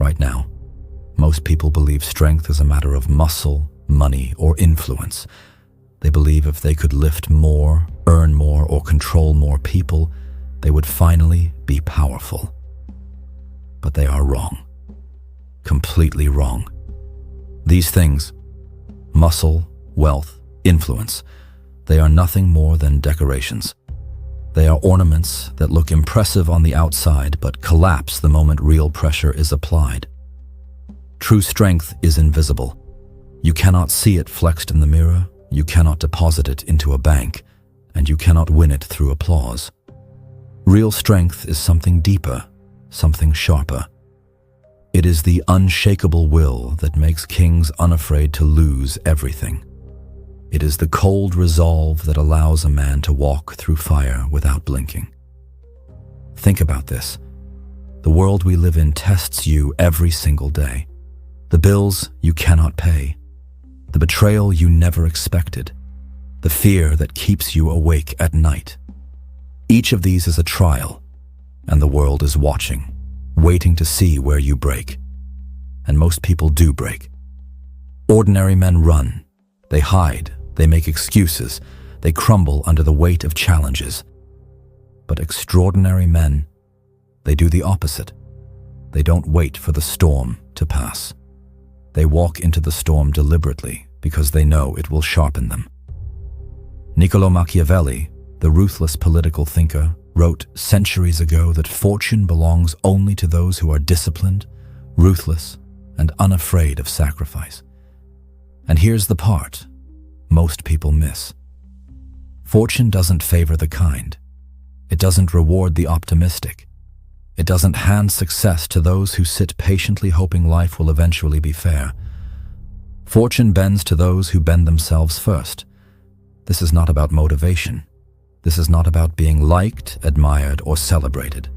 Right now, most people believe strength is a matter of muscle, money, or influence. They believe if they could lift more, earn more, or control more people, they would finally be powerful. But they are wrong. Completely wrong. These things, muscle, wealth, influence, they are nothing more than decorations. They are ornaments that look impressive on the outside but collapse the moment real pressure is applied. True strength is invisible. You cannot see it flexed in the mirror, you cannot deposit it into a bank, and you cannot win it through applause. Real strength is something deeper, something sharper. It is the unshakable will that makes kings unafraid to lose everything. It is the cold resolve that allows a man to walk through fire without blinking. Think about this. The world we live in tests you every single day. The bills you cannot pay. The betrayal you never expected. The fear that keeps you awake at night. Each of these is a trial, and the world is watching, waiting to see where you break. And most people do break. Ordinary men run. They hide. They make excuses. They crumble under the weight of challenges. But extraordinary men, they do the opposite. They don't wait for the storm to pass. They walk into the storm deliberately because they know it will sharpen them. Niccolo Machiavelli, the ruthless political thinker, wrote centuries ago that fortune belongs only to those who are disciplined, ruthless, and unafraid of sacrifice. And here's the part most people miss. Fortune doesn't favor the kind. It doesn't reward the optimistic. It doesn't hand success to those who sit patiently hoping life will eventually be fair. Fortune bends to those who bend themselves first. This is not about motivation. This is not about being liked, admired, or celebrated.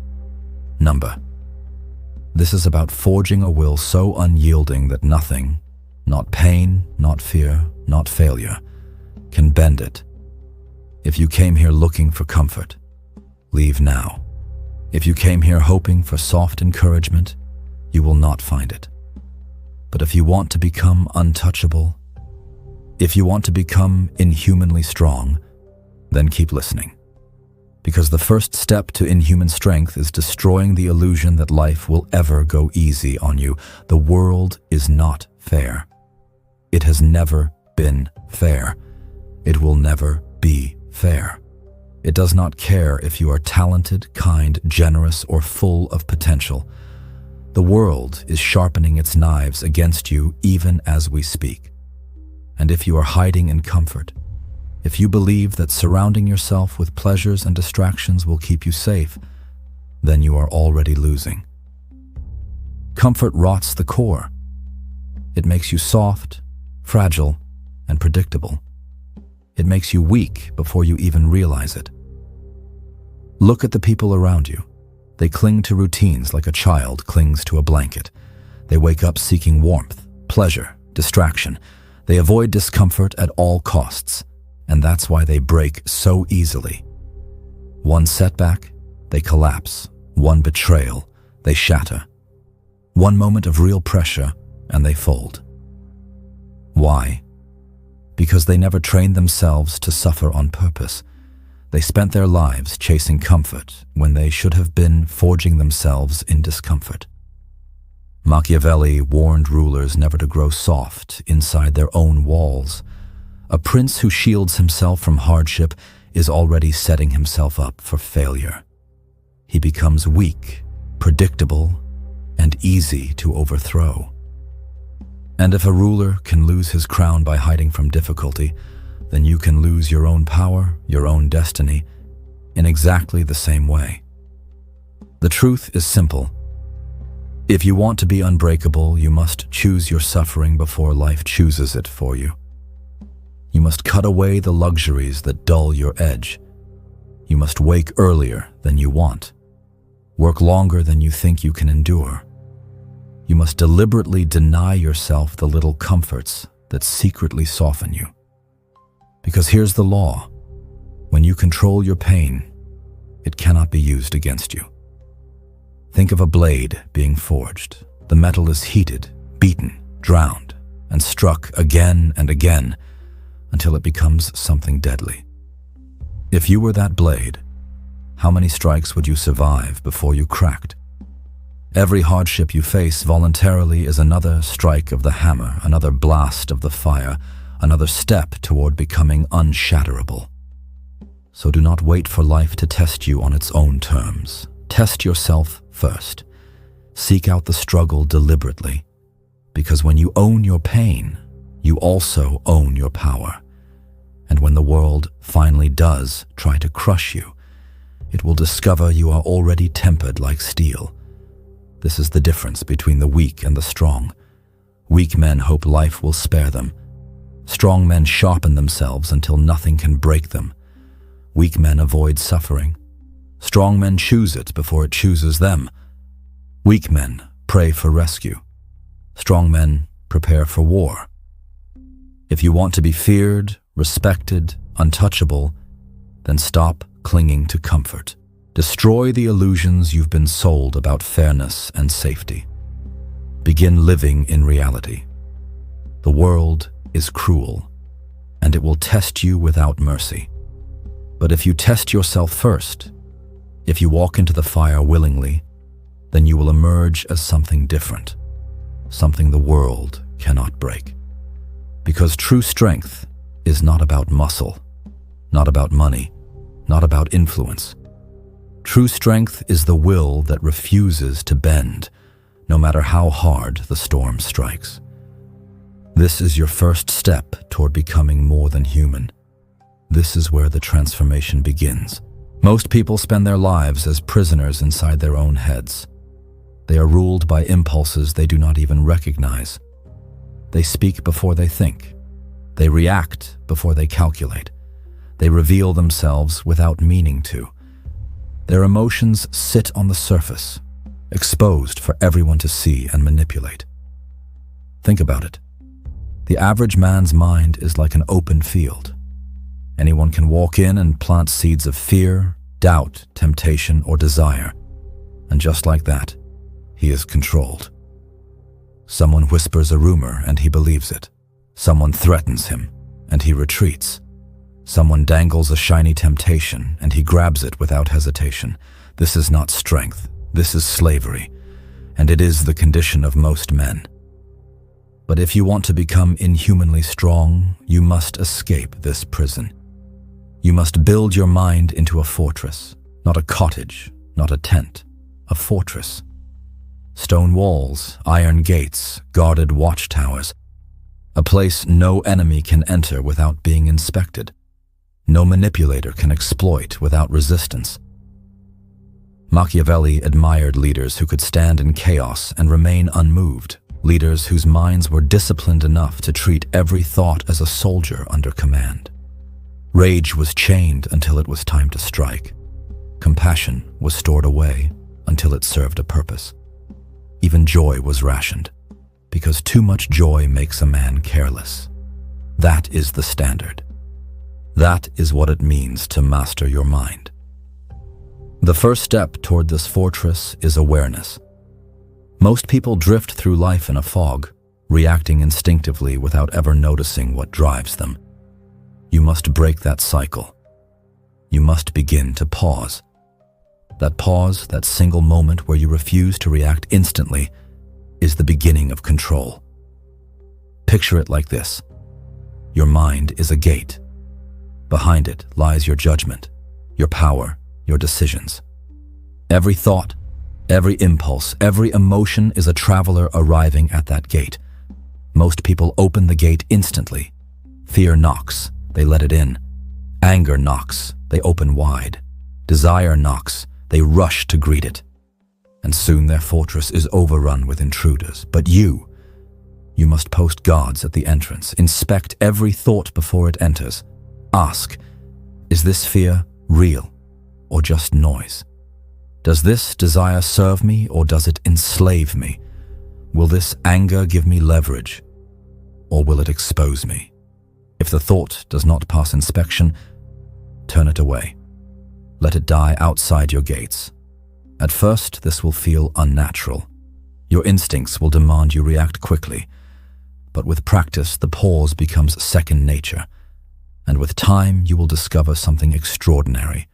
This is about forging a will so unyielding that nothing, not pain, not fear, not failure, can bend it. If you came here looking for comfort, leave now. If you came here hoping for soft encouragement, you will not find it. But if you want to become untouchable, if you want to become inhumanly strong, then keep listening. Because the first step to inhuman strength is destroying the illusion that life will ever go easy on you. The world is not fair. It has never been fair. It will never be fair. It does not care if you are talented, kind, generous, or full of potential. The world is sharpening its knives against you even as we speak. And if you are hiding in comfort, if you believe that surrounding yourself with pleasures and distractions will keep you safe, then you are already losing. Comfort rots the core. It makes you soft, fragile, and predictable. It makes you weak before you even realize it. Look at the people around you. They cling to routines like a child clings to a blanket. They wake up seeking warmth, pleasure, distraction. They avoid discomfort at all costs, and that's why they break so easily. One setback, they collapse. One betrayal, they shatter. One moment of real pressure, and they fold. Why? Because they never trained themselves to suffer on purpose. They spent their lives chasing comfort when they should have been forging themselves in discomfort. Machiavelli warned rulers never to grow soft inside their own walls. A prince who shields himself from hardship is already setting himself up for failure. He becomes weak, predictable, and easy to overthrow. And if a ruler can lose his crown by hiding from difficulty, then you can lose your own power, your own destiny, in exactly the same way. The truth is simple. If you want to be unbreakable, you must choose your suffering before life chooses it for you. You must cut away the luxuries that dull your edge. You must wake earlier than you want, work longer than you think you can endure. You must deliberately deny yourself the little comforts that secretly soften you. Because here's the law. When you control your pain, it cannot be used against you. Think of a blade being forged. The metal is heated, beaten, drowned, and struck again and again until it becomes something deadly. If you were that blade, how many strikes would you survive before you cracked? Every hardship you face voluntarily is another strike of the hammer, another blast of the fire, another step toward becoming unshatterable. So do not wait for life to test you on its own terms. Test yourself first. Seek out the struggle deliberately, because when you own your pain, you also own your power. And when the world finally does try to crush you, it will discover you are already tempered like steel. This is the difference between the weak and the strong. Weak men hope life will spare them. Strong men sharpen themselves until nothing can break them. Weak men avoid suffering. Strong men choose it before it chooses them. Weak men pray for rescue. Strong men prepare for war. If you want to be feared, respected, untouchable, then stop clinging to comfort. Destroy the illusions you've been sold about fairness and safety. Begin living in reality. The world is cruel, and it will test you without mercy. But if you test yourself first, if you walk into the fire willingly, then you will emerge as something different, something the world cannot break. Because true strength is not about muscle, not about money, not about influence. True strength is the will that refuses to bend, no matter how hard the storm strikes. This is your first step toward becoming more than human. This is where the transformation begins. Most people spend their lives as prisoners inside their own heads. They are ruled by impulses they do not even recognize. They speak before they think. They react before they calculate. They reveal themselves without meaning to. Their emotions sit on the surface, exposed for everyone to see and manipulate. Think about it. The average man's mind is like an open field. Anyone can walk in and plant seeds of fear, doubt, temptation, or desire. And just like that, he is controlled. Someone whispers a rumor and he believes it. Someone threatens him and he retreats. Someone dangles a shiny temptation and he grabs it without hesitation. This is not strength. This is slavery, and it is the condition of most men. But if you want to become inhumanly strong, you must escape this prison. You must build your mind into a fortress, not a cottage, not a tent, a fortress. Stone walls, iron gates, guarded watchtowers, a place no enemy can enter without being inspected. No manipulator can exploit without resistance. Machiavelli admired leaders who could stand in chaos and remain unmoved, leaders whose minds were disciplined enough to treat every thought as a soldier under command. Rage was chained until it was time to strike. Compassion was stored away until it served a purpose. Even joy was rationed, because too much joy makes a man careless. That is the standard. That is what it means to master your mind. The first step toward this fortress is awareness. Most people drift through life in a fog, reacting instinctively without ever noticing what drives them. You must break that cycle. You must begin to pause. That pause, that single moment where you refuse to react instantly, is the beginning of control. Picture it like this. Your mind is a gate. Behind it lies your judgment, your power, your decisions. Every thought, every impulse, every emotion is a traveler arriving at that gate. Most people open the gate instantly. Fear knocks, they let it in. Anger knocks, they open wide. Desire knocks, they rush to greet it. And soon their fortress is overrun with intruders. But you must post guards at the entrance. Inspect every thought before it enters. Ask, is this fear real or just noise? Does this desire serve me or does it enslave me? Will this anger give me leverage or will it expose me? If the thought does not pass inspection, turn it away. Let it die outside your gates. At first, this will feel unnatural. Your instincts will demand you react quickly, but with practice, the pause becomes second nature, and with time, you will discover something extraordinary.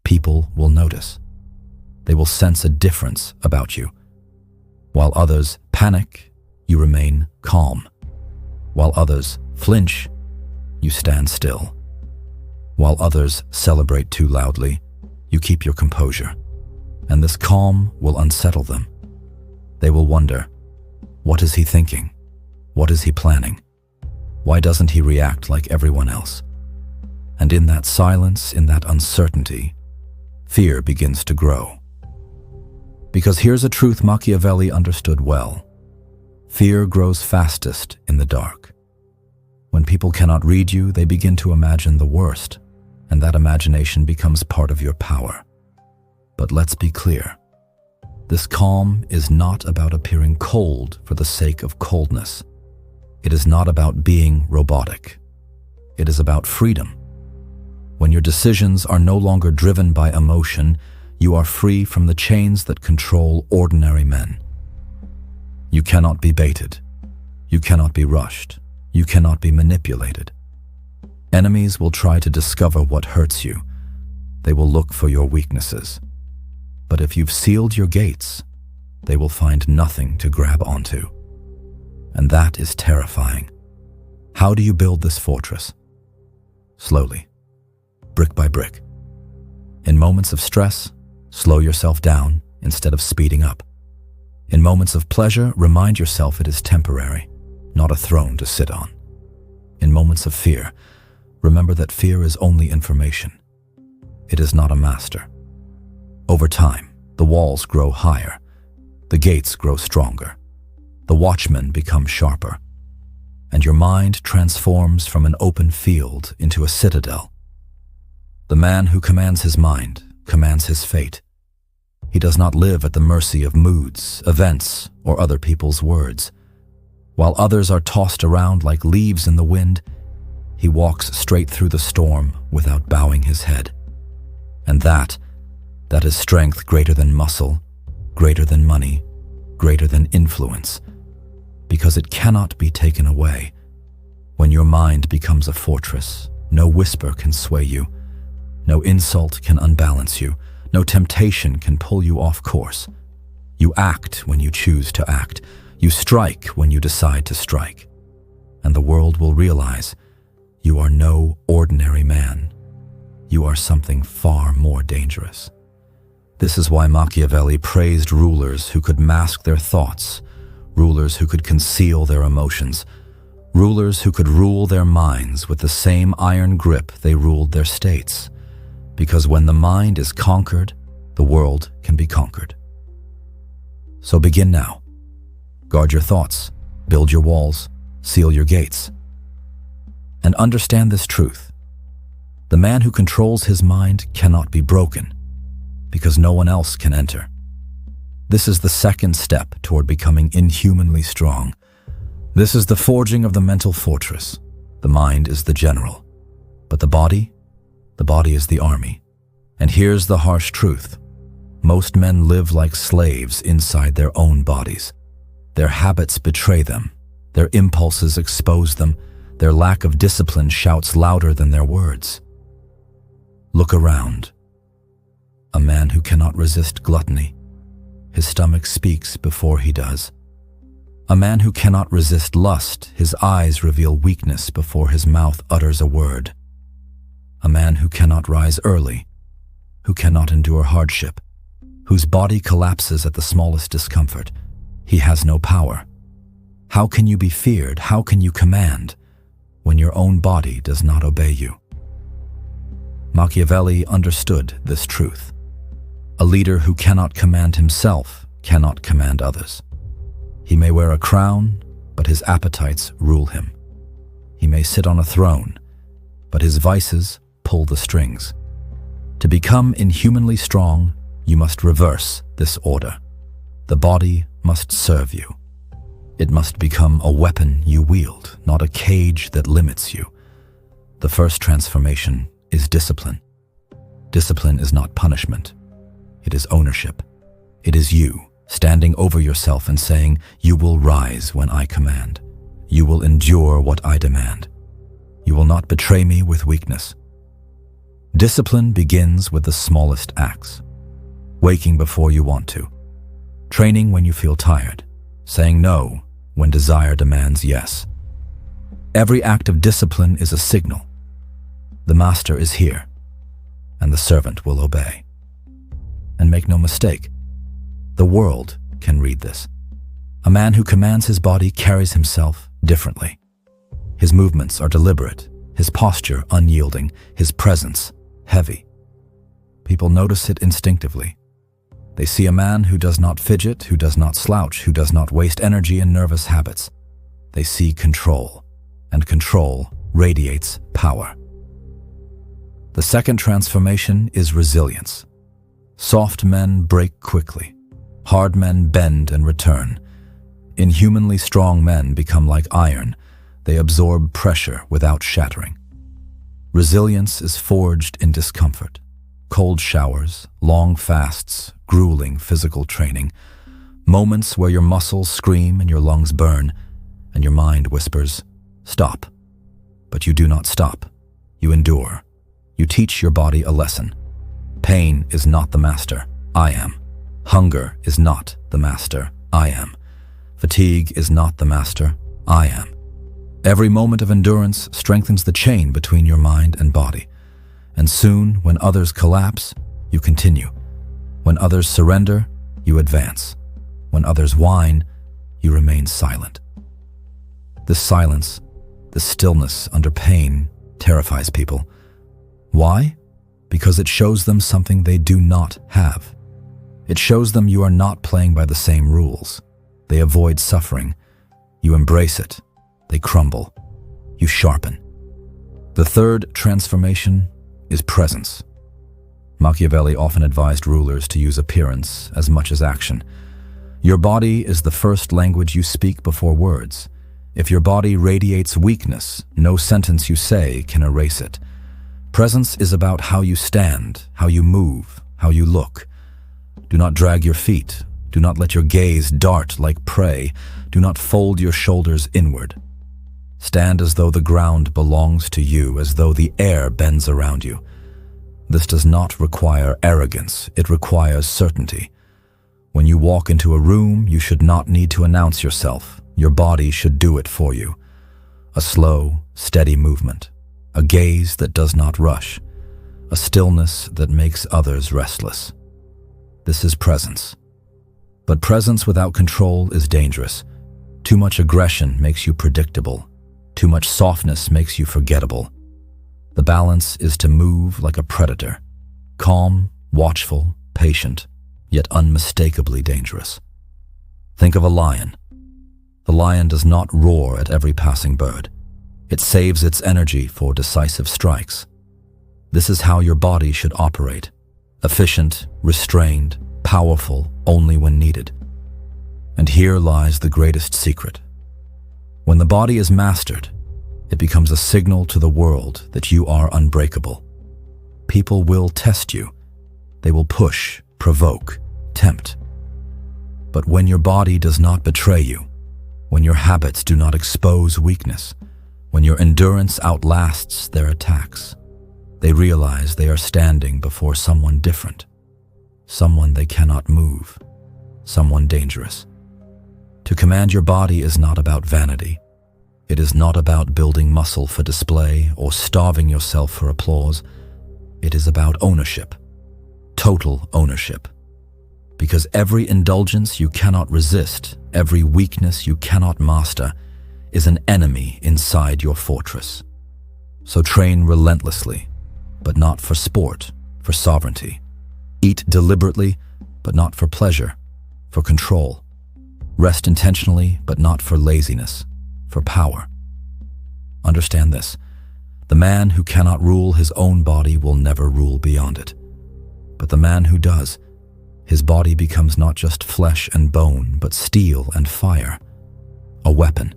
People will notice. They will sense a difference about you. While others panic, you remain calm. While others flinch, you stand still. While others celebrate too loudly, you keep your composure, and this calm will unsettle them. They will wonder, what is he thinking? What is he planning? Why doesn't he react like everyone else? And in that silence, in that uncertainty, fear begins to grow. Because here's a truth Machiavelli understood well. Fear grows fastest in the dark. When people cannot read you, they begin to imagine the worst, and that imagination becomes part of your power. But let's be clear. This calm is not about appearing cold for the sake of coldness. It is not about being robotic. It is about freedom. When your decisions are no longer driven by emotion, you are free from the chains that control ordinary men. You cannot be baited. You cannot be rushed. You cannot be manipulated. Enemies will try to discover what hurts you. They will look for your weaknesses. But if you've sealed your gates, they will find nothing to grab onto. And that is terrifying. How do you build this fortress? Slowly, brick by brick. In moments of stress, slow yourself down instead of speeding up. In moments of pleasure, remind yourself it is temporary, not a throne to sit on. In moments of fear, remember that fear is only information. It is not a master. Over time, the walls grow higher, the gates grow stronger, the watchmen become sharper, and your mind transforms from an open field into a citadel. The man who commands his mind commands his fate. He does not live at the mercy of moods, events, or other people's words. While others are tossed around like leaves in the wind, he walks straight through the storm without bowing his head. And that is strength greater than muscle, greater than money, greater than influence, because it cannot be taken away. When your mind becomes a fortress, no whisper can sway you, no insult can unbalance you, no temptation can pull you off course. You act when you choose to act. You strike when you decide to strike. And the world will realize you are no ordinary man. You are something far more dangerous. This is why Machiavelli praised rulers who could mask their thoughts, rulers who could conceal their emotions, rulers who could rule their minds with the same iron grip they ruled their states. Because when the mind is conquered, the world can be conquered. So begin now. Guard your thoughts, build your walls, seal your gates. And understand this truth. The man who controls his mind cannot be broken, because no one else can enter. This is the second step toward becoming inhumanly strong. This is the forging of the mental fortress. The mind is the general, but the body is the army. And here's the harsh truth. Most men live like slaves inside their own bodies. Their habits betray them. Their impulses expose them. Their lack of discipline shouts louder than their words. Look around. A man who cannot resist gluttony. His stomach speaks before he does. A man who cannot resist lust. His eyes reveal weakness before his mouth utters a word. A man who cannot rise early, who cannot endure hardship, whose body collapses at the smallest discomfort. He has no power. How can you be feared? How can you command when your own body does not obey you? Machiavelli understood this truth. A leader who cannot command himself cannot command others. He may wear a crown, but his appetites rule him. He may sit on a throne, but his vices pull the strings. To become inhumanly strong, you must reverse this order. The body must serve you. It must become a weapon you wield, not a cage that limits you. The first transformation is discipline. Discipline is not punishment. It is ownership. It is you standing over yourself and saying, "You will rise when I command. You will endure what I demand. You will not betray me with weakness." Discipline begins with the smallest acts. Waking before you want to. Training when you feel tired. Saying no when desire demands yes. Every act of discipline is a signal. The master is here, and the servant will obey. And make no mistake, the world can read this. A man who commands his body carries himself differently. His movements are deliberate, his posture unyielding, his presence heavy. People notice it instinctively. They see a man who does not fidget, who does not slouch, who does not waste energy in nervous habits. They see control, and control radiates power. The second transformation is resilience. Soft men break quickly. Hard men bend and return. Inhumanly strong men become like iron. They absorb pressure without shattering. Resilience is forged in discomfort. Cold showers, long fasts, grueling physical training. Moments where your muscles scream and your lungs burn, and your mind whispers, "Stop." But you do not stop. You endure. You teach your body a lesson. Pain is not the master. I am. Hunger is not the master. I am. Fatigue is not the master. I am. Every moment of endurance strengthens the chain between your mind and body. And soon, when others collapse, you continue. When others surrender, you advance. When others whine, you remain silent. This silence, this stillness under pain, terrifies people. Why? Because it shows them something they do not have. It shows them you are not playing by the same rules. They avoid suffering. You embrace it. They crumble. You sharpen. The third transformation is presence. Machiavelli often advised rulers to use appearance as much as action. Your body is the first language you speak before words. If your body radiates weakness, no sentence you say can erase it. Presence is about how you stand, how you move, how you look. Do not drag your feet. Do not let your gaze dart like prey. Do not fold your shoulders inward. Stand as though the ground belongs to you, as though the air bends around you. This does not require arrogance. It requires certainty. When you walk into a room, you should not need to announce yourself. Your body should do it for you. A slow, steady movement. A gaze that does not rush. A stillness that makes others restless. This is presence. But presence without control is dangerous. Too much aggression makes you predictable. Too much softness makes you forgettable. The balance is to move like a predator. Calm, watchful, patient, yet unmistakably dangerous. Think of a lion. The lion does not roar at every passing bird. It saves its energy for decisive strikes. This is how your body should operate. Efficient, restrained, powerful only when needed. And here lies the greatest secret. When the body is mastered, it becomes a signal to the world that you are unbreakable. People will test you. They will push, provoke, tempt. But when your body does not betray you, when your habits do not expose weakness, when your endurance outlasts their attacks, they realize they are standing before someone different, someone they cannot move, someone dangerous. To command your body is not about vanity. It is not about building muscle for display or starving yourself for applause. It is about ownership, total ownership. Because every indulgence you cannot resist, every weakness you cannot master, is an enemy inside your fortress. So train relentlessly, but not for sport, for sovereignty. Eat deliberately, but not for pleasure, for control. Rest intentionally, but not for laziness, for power. Understand this. The man who cannot rule his own body will never rule beyond it. But the man who does, his body becomes not just flesh and bone, but steel and fire, a weapon.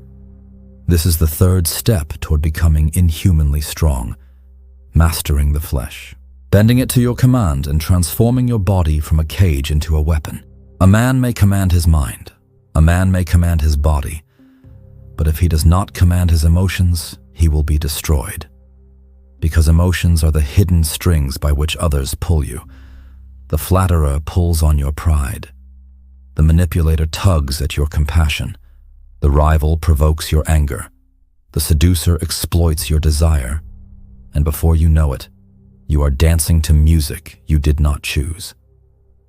This is the third step toward becoming inhumanly strong, mastering the flesh, bending it to your command and transforming your body from a cage into a weapon. A man may command his mind, a man may command his body, but if he does not command his emotions, he will be destroyed. Because emotions are the hidden strings by which others pull you. The flatterer pulls on your pride. The manipulator tugs at your compassion. The rival provokes your anger. The seducer exploits your desire. And before you know it, you are dancing to music you did not choose.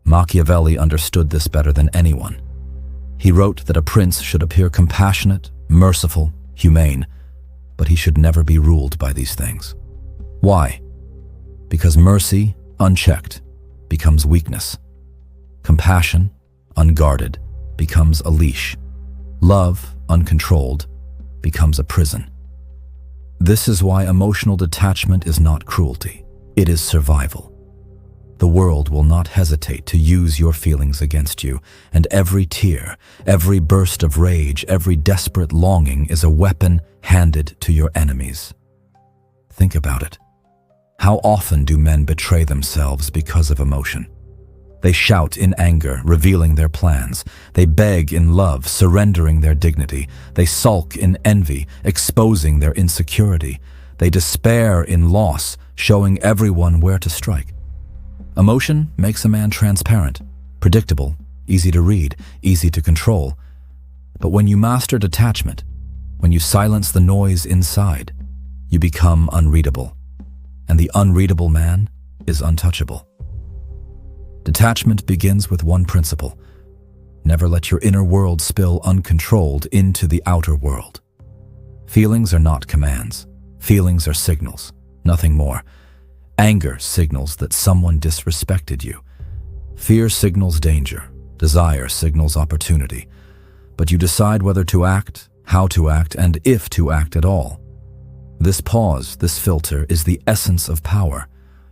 Machiavelli understood this better than anyone. He wrote that a prince should appear compassionate, merciful, humane, but he should never be ruled by these things. Why? Because mercy, unchecked, becomes weakness. Compassion, unguarded, becomes a leash. Love, uncontrolled, becomes a prison. This is why emotional detachment is not cruelty. It is survival. The world will not hesitate to use your feelings against you, and every tear, every burst of rage, every desperate longing is a weapon handed to your enemies. Think about it. How often do men betray themselves because of emotion? They shout in anger, revealing their plans. They beg in love, surrendering their dignity. They sulk in envy, exposing their insecurity. They despair in loss, showing everyone where to strike. Emotion makes a man transparent, predictable, easy to read, easy to control. But when you master detachment, when you silence the noise inside, you become unreadable. And the unreadable man is untouchable. Detachment begins with one principle. Never let your inner world spill uncontrolled into the outer world. Feelings are not commands. Feelings are signals, nothing more. Anger signals that someone disrespected you. Fear signals danger. Desire signals opportunity. But you decide whether to act, how to act, and if to act at all. This pause, this filter, is the essence of power.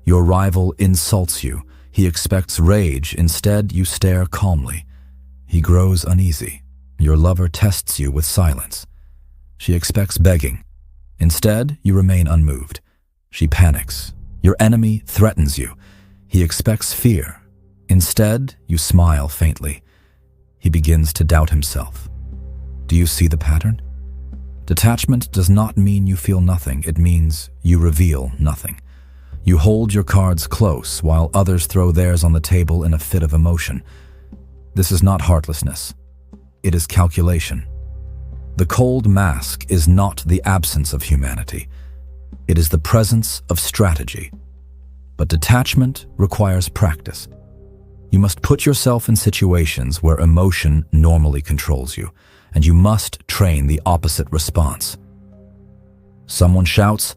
Your rival insults you. He expects rage. Instead, you stare calmly. He grows uneasy. Your lover tests you with silence. She expects begging. Instead, you remain unmoved. She panics. Your enemy threatens you. He expects fear. Instead, you smile faintly. He begins to doubt himself. Do you see the pattern? Detachment does not mean you feel nothing. It means you reveal nothing. You hold your cards close while others throw theirs on the table in a fit of emotion. This is not heartlessness. It is calculation. The cold mask is not the absence of humanity. It is the presence of strategy. But detachment requires practice. You must put yourself in situations where emotion normally controls you, and you must train the opposite response. Someone shouts,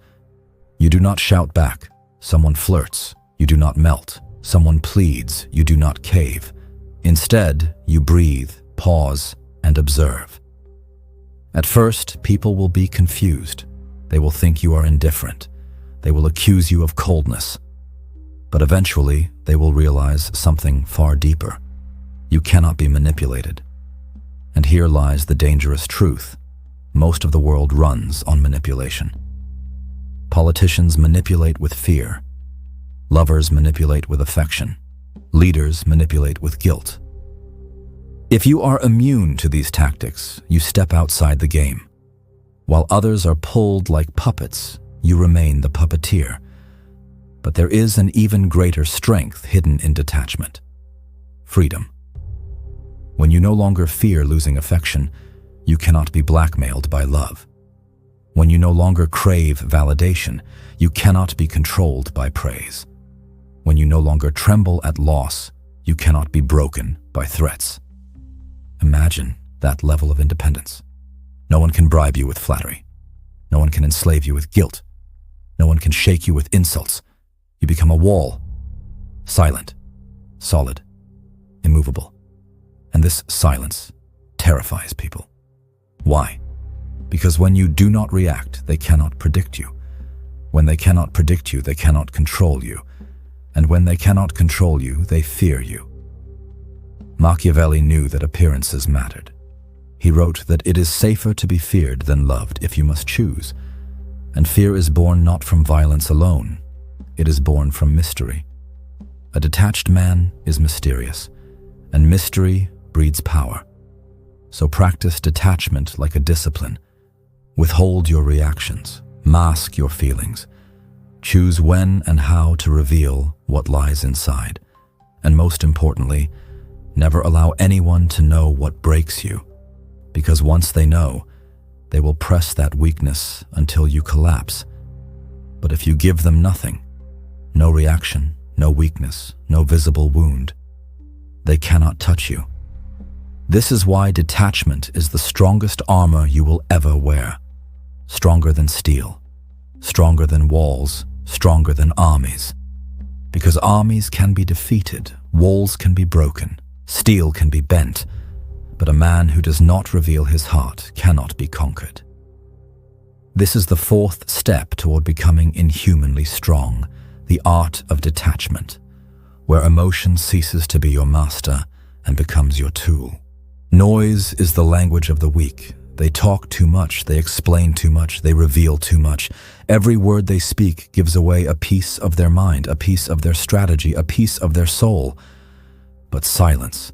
you do not shout back. Someone flirts, you do not melt. Someone pleads, you do not cave. Instead, you breathe, pause, and observe. At first, people will be confused. They will think you are indifferent. They will accuse you of coldness. But eventually, they will realize something far deeper. You cannot be manipulated. And here lies the dangerous truth. Most of the world runs on manipulation. Politicians manipulate with fear. Lovers manipulate with affection. Leaders manipulate with guilt. If you are immune to these tactics, you step outside the game. While others are pulled like puppets, you remain the puppeteer. But there is an even greater strength hidden in detachment. Freedom. When you no longer fear losing affection, you cannot be blackmailed by love. When you no longer crave validation, you cannot be controlled by praise. When you no longer tremble at loss, you cannot be broken by threats. Imagine that level of independence. No one can bribe you with flattery. No one can enslave you with guilt. No one can shake you with insults. You become a wall, silent, solid, immovable. And this silence terrifies people. Why? Because when you do not react, they cannot predict you. When they cannot predict you, they cannot control you. And when they cannot control you, they fear you. Machiavelli knew that appearances mattered. He wrote that it is safer to be feared than loved if you must choose. And fear is born not from violence alone. It is born from mystery. A detached man is mysterious, and mystery breeds power. So practice detachment like a discipline. Withhold your reactions, mask your feelings. Choose when and how to reveal what lies inside. And most importantly, never allow anyone to know what breaks you, because once they know, they will press that weakness until you collapse. But if you give them nothing, no reaction, no weakness, no visible wound, they cannot touch you. This is why detachment is the strongest armor you will ever wear. Stronger than steel, stronger than walls, stronger than armies. Because armies can be defeated, walls can be broken, steel can be bent, but a man who does not reveal his heart cannot be conquered. This is the fourth step toward becoming inhumanly strong, the art of detachment, where emotion ceases to be your master and becomes your tool. Noise is the language of the weak. They talk too much, they explain too much, they reveal too much. Every word they speak gives away a piece of their mind, a piece of their strategy, a piece of their soul. But silence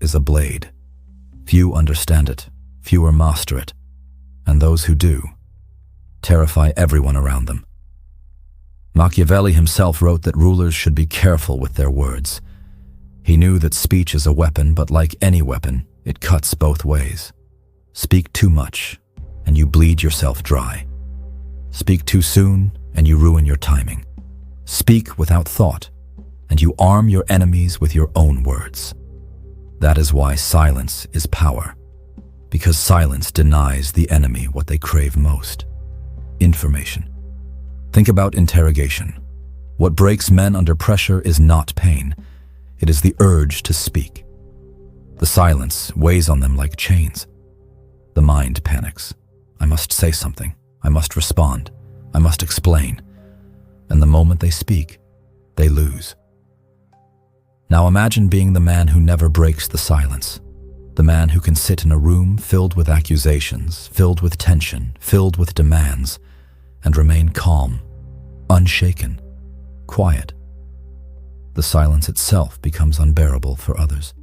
is a blade. Few understand it, fewer master it, and those who do terrify everyone around them. Machiavelli himself wrote that rulers should be careful with their words. He knew that speech is a weapon, but like any weapon, it cuts both ways. Speak too much, and you bleed yourself dry. Speak too soon, and you ruin your timing. Speak without thought, and you arm your enemies with your own words. That is why silence is power, because silence denies the enemy what they crave most: information. Think about interrogation. What breaks men under pressure is not pain. It is the urge to speak. The silence weighs on them like chains. The mind panics. I must say something. I must respond. I must explain. And the moment they speak, they lose. Now imagine being the man who never breaks the silence. The man who can sit in a room filled with accusations, filled with tension, filled with demands, and remain calm, unshaken, quiet. The silence itself becomes unbearable for others.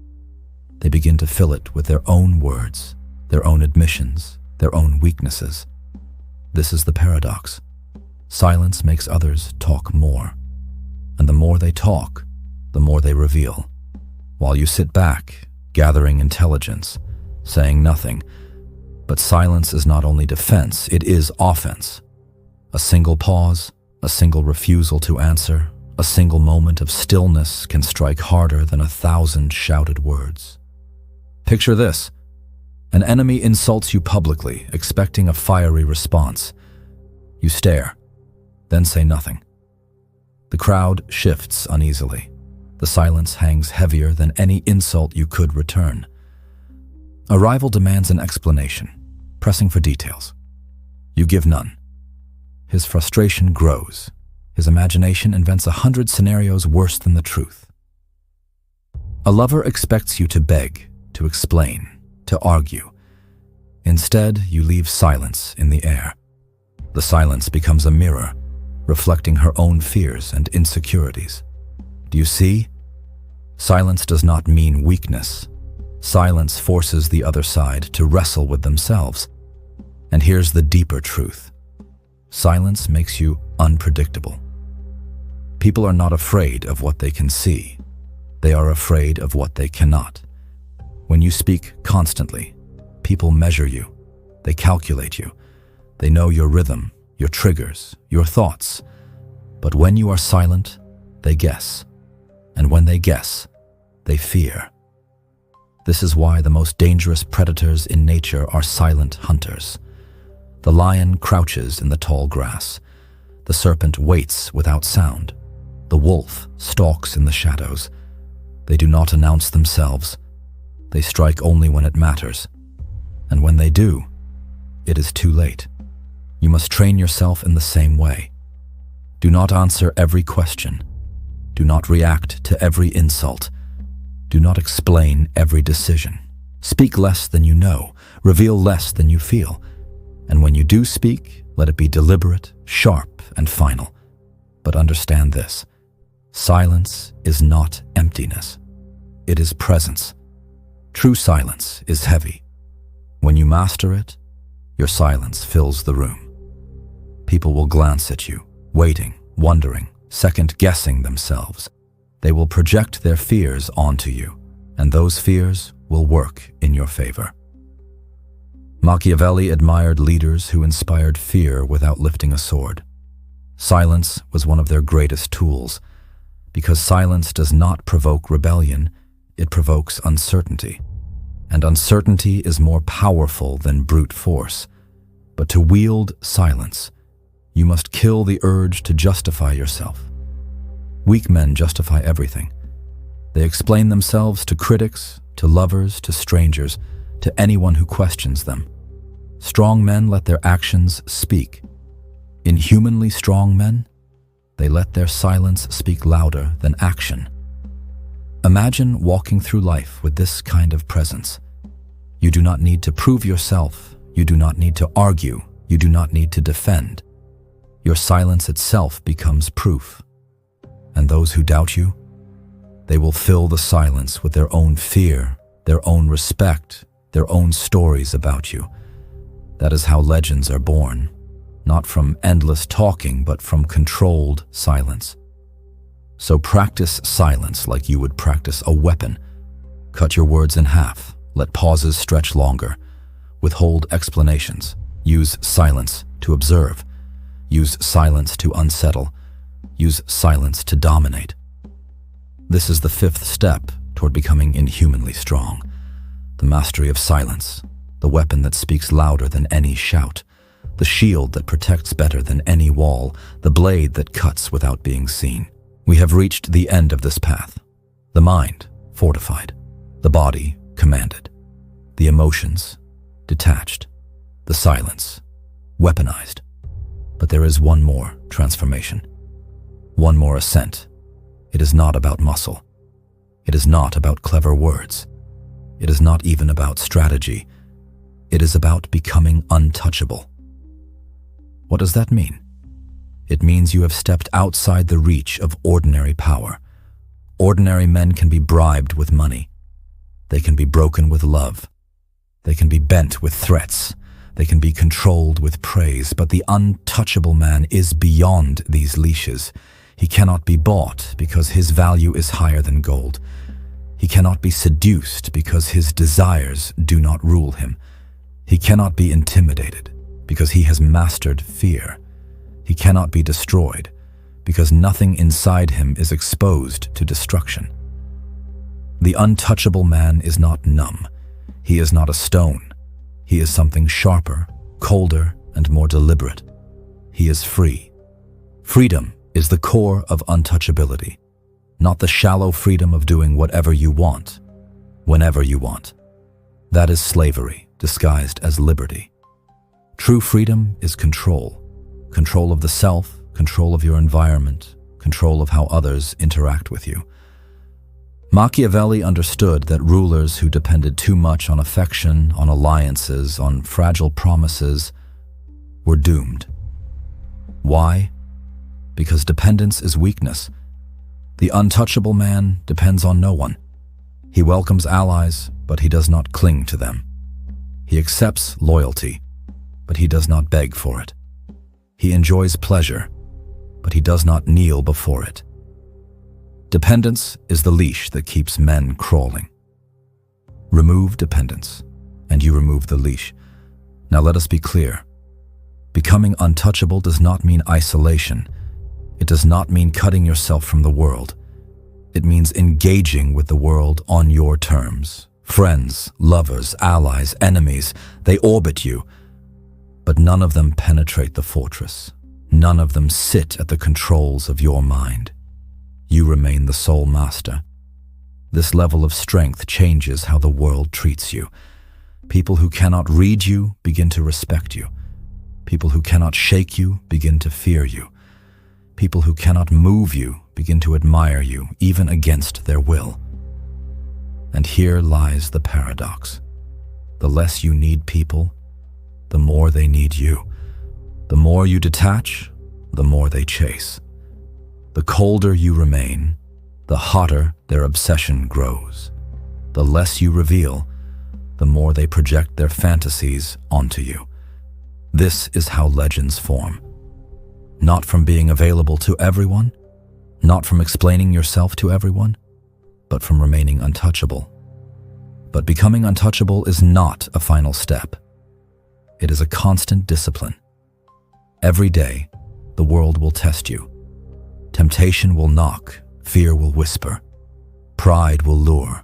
They begin to fill it with their own words, their own admissions, their own weaknesses. This is the paradox. Silence makes others talk more. And the more they talk, the more they reveal. While you sit back, gathering intelligence, saying nothing. But silence is not only defense, it is offense. A single pause, a single refusal to answer, a single moment of stillness can strike harder than 1,000 shouted words. Picture this. An enemy insults you publicly, expecting a fiery response. You stare, then say nothing. The crowd shifts uneasily. The silence hangs heavier than any insult you could return. A rival demands an explanation, pressing for details. You give none. His frustration grows. His imagination invents 100 scenarios worse than the truth. A lover expects you to beg, to explain, to argue. Instead, you leave silence in the air. The silence becomes a mirror, reflecting her own fears and insecurities. Do you see? Silence does not mean weakness. Silence forces the other side to wrestle with themselves. And here's the deeper truth. Silence makes you unpredictable. People are not afraid of what they can see. They are afraid of what they cannot. When you speak constantly, people measure you. They calculate you. They know your rhythm, your triggers, your thoughts. But when you are silent, they guess. And when they guess, they fear. This is why the most dangerous predators in nature are silent hunters. The lion crouches in the tall grass. The serpent waits without sound. The wolf stalks in the shadows. They do not announce themselves. They strike only when it matters. And when they do, it is too late. You must train yourself in the same way. Do not answer every question. Do not react to every insult. Do not explain every decision. Speak less than you know. Reveal less than you feel. And when you do speak, let it be deliberate, sharp, and final. But understand this. Silence is not emptiness. it is presence. True silence is heavy. When you master it, your silence fills the room. People will glance at you, waiting, wondering, second-guessing themselves. They will project their fears onto you, and those fears will work in your favor. Machiavelli admired leaders who inspired fear without lifting a sword. Silence was one of their greatest tools, because silence does not provoke rebellion, it provokes uncertainty. And uncertainty is more powerful than brute force. But to wield silence, you must kill the urge to justify yourself. Weak men justify everything. They explain themselves to critics, to lovers, to strangers, to anyone who questions them. Strong men let their actions speak. Inhumanly strong men, they let their silence speak louder than action. Imagine walking through life with this kind of presence. You do not need to prove yourself. You do not need to argue. You do not need to defend. Your silence itself becomes proof. And those who doubt you, they will fill the silence with their own fear, their own respect, their own stories about you. That is how legends are born, not from endless talking, but from controlled silence. So practice silence like you would practice a weapon. Cut your words in half. Let pauses stretch longer. Withhold explanations. Use silence to observe. Use silence to unsettle. Use silence to dominate. This is the fifth step toward becoming inhumanly strong. The mastery of silence, the weapon that speaks louder than any shout, the shield that protects better than any wall, the blade that cuts without being seen. We have reached the end of this path. The mind, fortified. The body, commanded. The emotions, detached. The silence, weaponized. But there is one more transformation. One more ascent. It is not about muscle. It is not about clever words. It is not even about strategy. It is about becoming untouchable. What does that mean? It means you have stepped outside the reach of ordinary power. Ordinary men can be bribed with money. They can be broken with love. They can be bent with threats. They can be controlled with praise. But the untouchable man is beyond these leashes. He cannot be bought because his value is higher than gold. He cannot be seduced because his desires do not rule him. He cannot be intimidated because he has mastered fear. He cannot be destroyed because nothing inside him is exposed to destruction. The untouchable man is not numb. He is not a stone. He is something sharper, colder, and more deliberate. He is free. Freedom is the core of untouchability, not the shallow freedom of doing whatever you want, whenever you want. That is slavery, disguised as liberty. True freedom is control. Control of the self, control of your environment, control of how others interact with you. Machiavelli understood that rulers who depended too much on affection, on alliances, on fragile promises, were doomed. Why? Because dependence is weakness. The untouchable man depends on no one. He welcomes allies, but he does not cling to them. He accepts loyalty, but he does not beg for it. He enjoys pleasure, but he does not kneel before it. Dependence is the leash that keeps men crawling. Remove dependence, and you remove the leash. Now let us be clear. Becoming untouchable does not mean isolation. It does not mean cutting yourself from the world. It means engaging with the world on your terms. Friends, lovers, allies, enemies, they orbit you, but none of them penetrate the fortress. None of them sit at the controls of your mind. You remain the sole master. This level of strength changes how the world treats you. People who cannot read you begin to respect you. People who cannot shake you begin to fear you. People who cannot move you begin to admire you, even against their will. And here lies the paradox. The less you need people, the more they need you. The more you detach, the more they chase. The colder you remain, the hotter their obsession grows. The less you reveal, the more they project their fantasies onto you. This is how legends form. Not from being available to everyone, not from explaining yourself to everyone, but from remaining untouchable. But becoming untouchable is not a final step. It is a constant discipline. Every day, the world will test you. Temptation will knock, fear will whisper, pride will lure,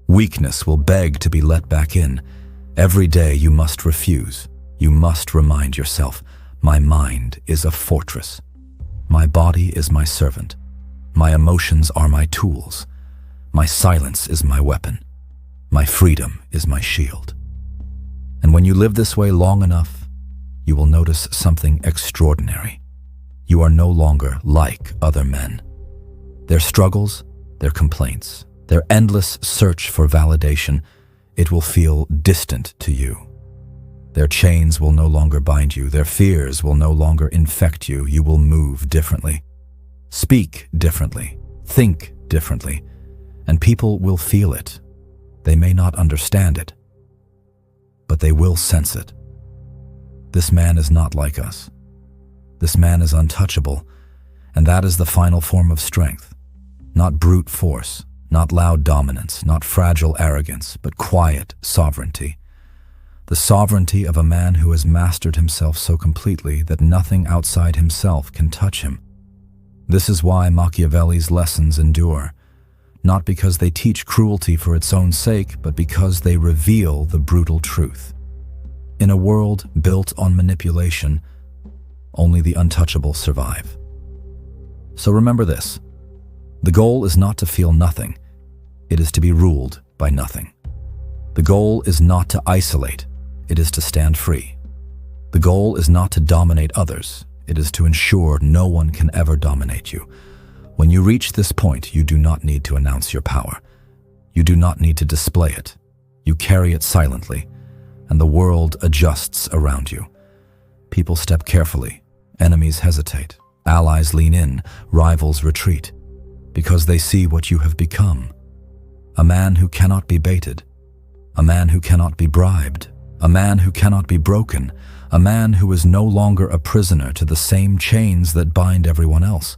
weakness will beg to be let back in. Every day you must refuse. You must remind yourself, my mind is a fortress. My body is my servant. My emotions are my tools. My silence is my weapon. My freedom is my shield. And when you live this way long enough, you will notice something extraordinary. You are no longer like other men. Their struggles, their complaints, their endless search for validation, it will feel distant to you. Their chains will no longer bind you. Their fears will no longer infect you. You will move differently, speak differently, think differently, and people will feel it. They may not understand it, but they will sense it. This man is not like us. This man is untouchable, and that is the final form of strength. Not brute force, not loud dominance, not fragile arrogance, but quiet sovereignty. The sovereignty of a man who has mastered himself so completely that nothing outside himself can touch him. This is why Machiavelli's lessons endure, not because they teach cruelty for its own sake, but because they reveal the brutal truth. In a world built on manipulation, only the untouchable survive. So remember this: the goal is not to feel nothing, it is to be ruled by nothing. The goal is not to isolate, it is to stand free. The goal is not to dominate others, it is to ensure no one can ever dominate you. When you reach this point, you do not need to announce your power. You do not need to display it. You carry it silently, and the world adjusts around you. People step carefully, enemies hesitate, allies lean in, rivals retreat, because they see what you have become. A man who cannot be baited, a man who cannot be bribed, a man who cannot be broken, a man who is no longer a prisoner to the same chains that bind everyone else,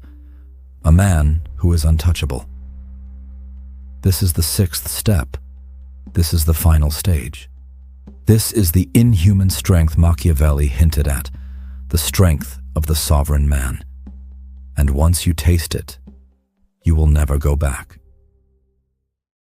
a man who is untouchable. This is the sixth step. This is the final stage. This is the inhuman strength Machiavelli hinted at, the strength of the sovereign man. And once you taste it, you will never go back.